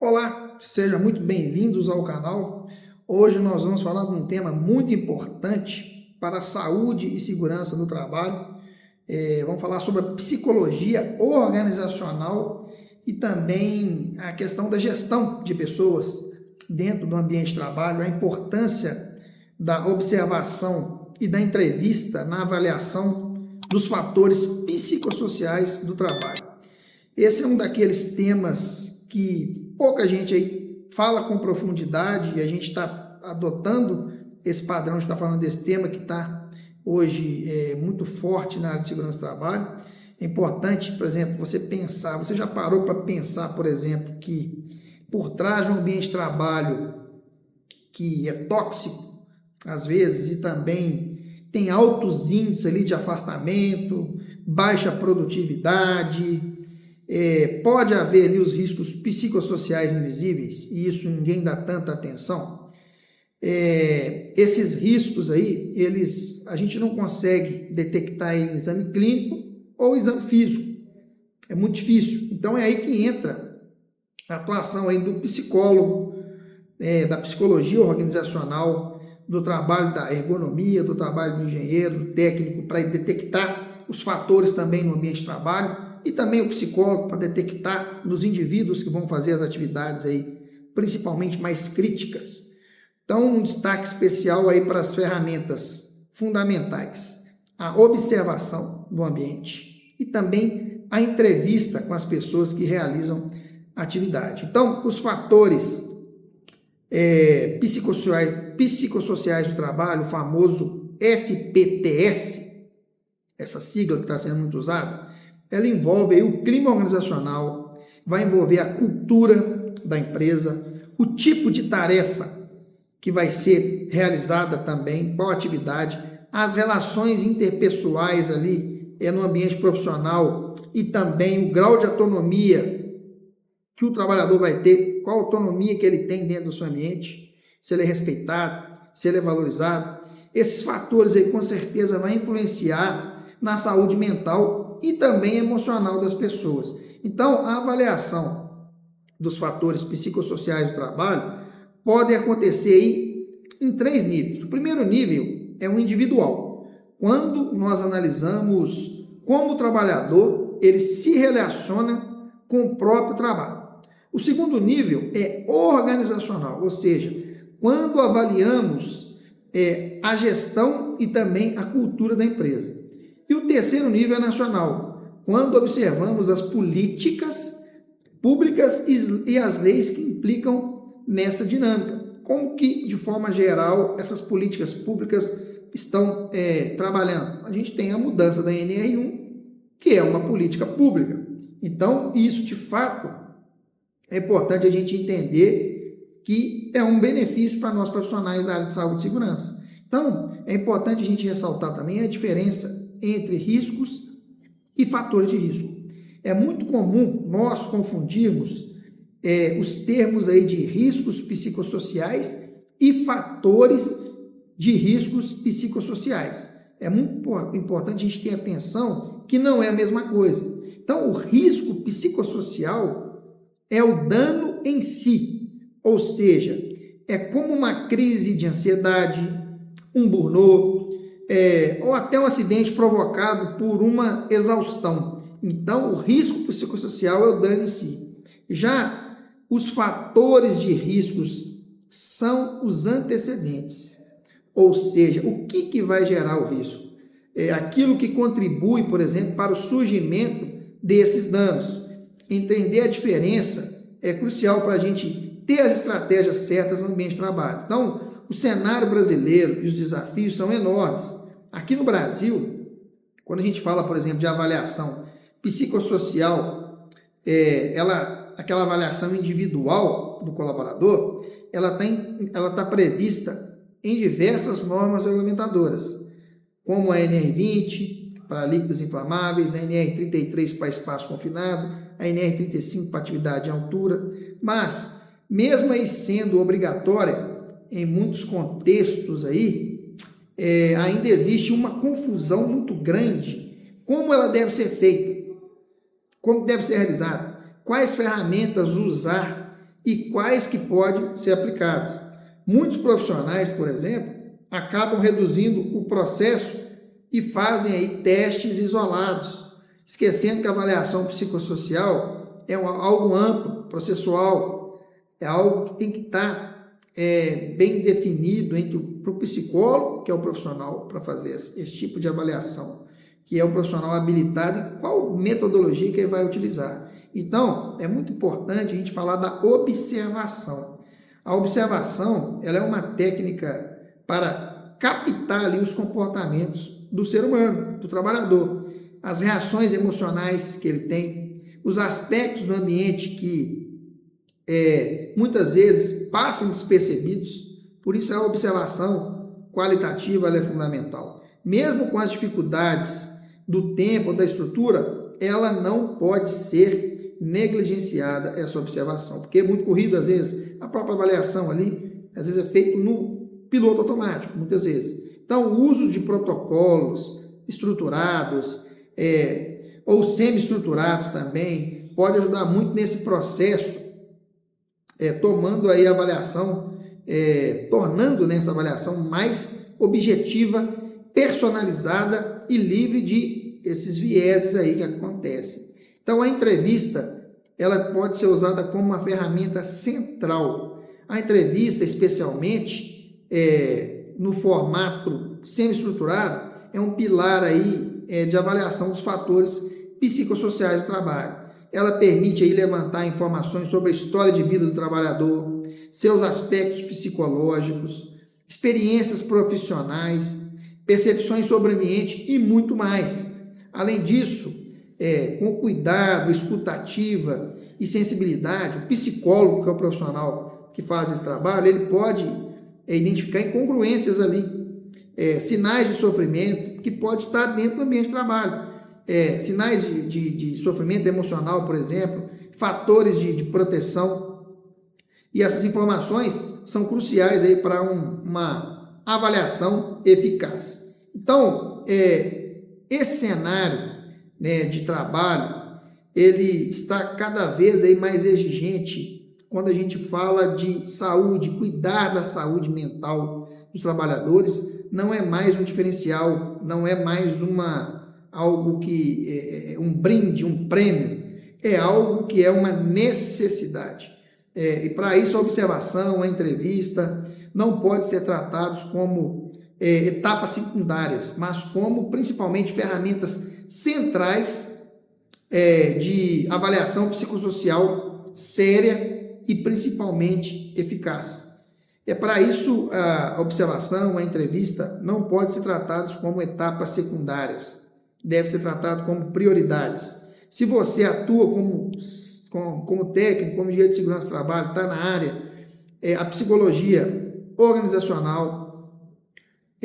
Olá, sejam muito bem-vindos ao canal. Hoje nós vamos falar de um tema muito importante para a saúde e segurança do trabalho. Vamos falar sobre a psicologia organizacional e também a questão da gestão de pessoas dentro do ambiente de trabalho, a importância da observação e da entrevista na avaliação dos fatores psicossociais do trabalho. Esse é um daqueles temas que pouca gente aí fala com profundidade e a gente está adotando esse padrão de estar falando desse tema que está hoje muito forte na área de segurança do trabalho. É importante, por exemplo, você pensar, você já parou para pensar, por exemplo, que por trás de um ambiente de trabalho que é tóxico, às vezes, e também tem altos índices ali de afastamento, baixa produtividade, pode haver ali os riscos psicossociais invisíveis, e isso ninguém dá tanta atenção. Esses riscos aí, a gente não consegue detectar em exame clínico ou exame físico, é muito difícil. Então é aí que entra a atuação aí do psicólogo, da psicologia organizacional, do trabalho da ergonomia, do trabalho do engenheiro, do técnico, para detectar os fatores também no ambiente de trabalho, e também o psicólogo para detectar nos indivíduos que vão fazer as atividades aí, principalmente mais críticas. Então, um destaque especial aí para as ferramentas fundamentais, a observação do ambiente e também a entrevista com as pessoas que realizam a atividade. Então, os fatores psicossociais do trabalho, o famoso FPTS, essa sigla que está sendo muito usada, ela envolve aí o clima organizacional, vai envolver a cultura da empresa, o tipo de tarefa que vai ser realizada também, qual atividade, as relações interpessoais ali no ambiente profissional e também o grau de autonomia que o trabalhador vai ter, qual autonomia que ele tem dentro do seu ambiente, se ele é respeitado, se ele é valorizado. Esses fatores aí com certeza vão influenciar na saúde mental e também emocional das pessoas. Então, a avaliação dos fatores psicossociais do trabalho pode acontecer aí em 3 níveis. O primeiro nível é o individual, quando nós analisamos como o trabalhador ele se relaciona com o próprio trabalho. O segundo nível é organizacional, ou seja, quando avaliamos a gestão e também a cultura da empresa. E o terceiro nível é nacional, quando observamos as políticas públicas e as leis que implicam nessa dinâmica. Como que, de forma geral, essas políticas públicas estão trabalhando? A gente tem a mudança da NR1, que é uma política pública. Então, isso, de fato, é importante a gente entender que é um benefício para nós profissionais da área de saúde e segurança. Então, é importante a gente ressaltar também a diferença entre riscos e fatores de risco. É muito comum nós confundirmos os termos aí de riscos psicossociais e fatores de riscos psicossociais. É muito importante a gente ter atenção que não é a mesma coisa. Então, o risco psicossocial é o dano em si, ou seja, é como uma crise de ansiedade, um burnout, ou até um acidente provocado por uma exaustão. Então, o risco psicossocial é o dano em si. Já os fatores de riscos são os antecedentes, ou seja, o que vai gerar o risco? É aquilo que contribui, por exemplo, para o surgimento desses danos. Entender a diferença é crucial para a gente ter as estratégias certas no ambiente de trabalho. Então, o cenário brasileiro e os desafios são enormes. Aqui no Brasil, quando a gente fala, por exemplo, de avaliação psicossocial, aquela avaliação individual do colaborador, ela está prevista em diversas normas regulamentadoras, como a NR20 para líquidos inflamáveis, a NR33 para espaço confinado, a NR35 para atividade em altura, mas mesmo aí sendo obrigatória em muitos contextos aí, ainda existe uma confusão muito grande. Como ela deve ser feita? Como deve ser realizada? Quais ferramentas usar? e quais que podem ser aplicadas. Muitos profissionais, por exemplo, acabam reduzindo o processo e fazem aí testes isolados, esquecendo que a avaliação psicossocial é algo amplo, processual, é algo que tem que estar bem definido para o psicólogo, que é o profissional para fazer esse tipo de avaliação, que é o profissional habilitado e qual metodologia que ele vai utilizar. Então, é muito importante a gente falar da observação. A observação, ela é uma técnica para captar ali os comportamentos do ser humano, do trabalhador, as reações emocionais que ele tem, os aspectos do ambiente que muitas vezes passam despercebidos. Por isso a observação qualitativa ela é fundamental. Mesmo com as dificuldades do tempo ou da estrutura, ela não pode ser negligenciada, essa observação, porque é muito corrido às vezes, a própria avaliação ali, às vezes é feito no piloto automático, muitas vezes. Então, o uso de protocolos estruturados ou semi-estruturados também pode ajudar muito nesse processo, tomando aí a avaliação, tornando essa avaliação mais objetiva, personalizada e livre de esses vieses aí que acontecem. Então, a entrevista, ela pode ser usada como uma ferramenta central. A entrevista, especialmente no formato semi-estruturado, é um pilar aí de avaliação dos fatores psicossociais do trabalho. Ela permite aí levantar informações sobre a história de vida do trabalhador, seus aspectos psicológicos, experiências profissionais, percepções sobre o ambiente e muito mais. Além disso, com cuidado, escutativa e sensibilidade, o psicólogo, que é o profissional que faz esse trabalho, ele pode identificar incongruências ali, sinais de sofrimento que pode estar dentro do ambiente de trabalho, sinais de sofrimento emocional, por exemplo, fatores de proteção, e essas informações são cruciais aí para uma avaliação eficaz. Então, esse cenário de trabalho, ele está cada vez aí mais exigente quando a gente fala de saúde, cuidar da saúde mental dos trabalhadores. Não é mais um diferencial, não é mais algo que um brinde, um prêmio, é algo que é uma necessidade. E para isso a observação, a entrevista não pode ser tratados como etapas secundárias, mas como principalmente ferramentas centrais de avaliação psicossocial séria e principalmente eficaz. Para isso, a observação, a entrevista não pode ser tratados como etapas secundárias, deve ser tratado como prioridades. Se você atua como técnico, como engenheiro de segurança do trabalho, está na área, a psicologia organizacional,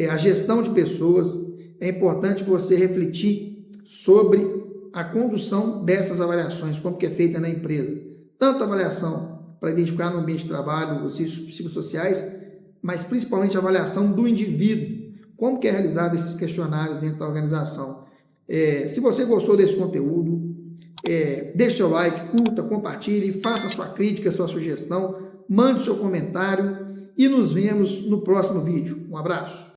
a gestão de pessoas, é importante você refletir sobre a condução dessas avaliações, como que é feita na empresa. Tanto a avaliação para identificar no ambiente de trabalho os riscos psicossociais, mas principalmente a avaliação do indivíduo, como que é realizado esses questionários dentro da organização. Se você gostou desse conteúdo, deixe seu like, curta, compartilhe, faça sua crítica, sua sugestão, mande seu comentário e nos vemos no próximo vídeo. Um abraço.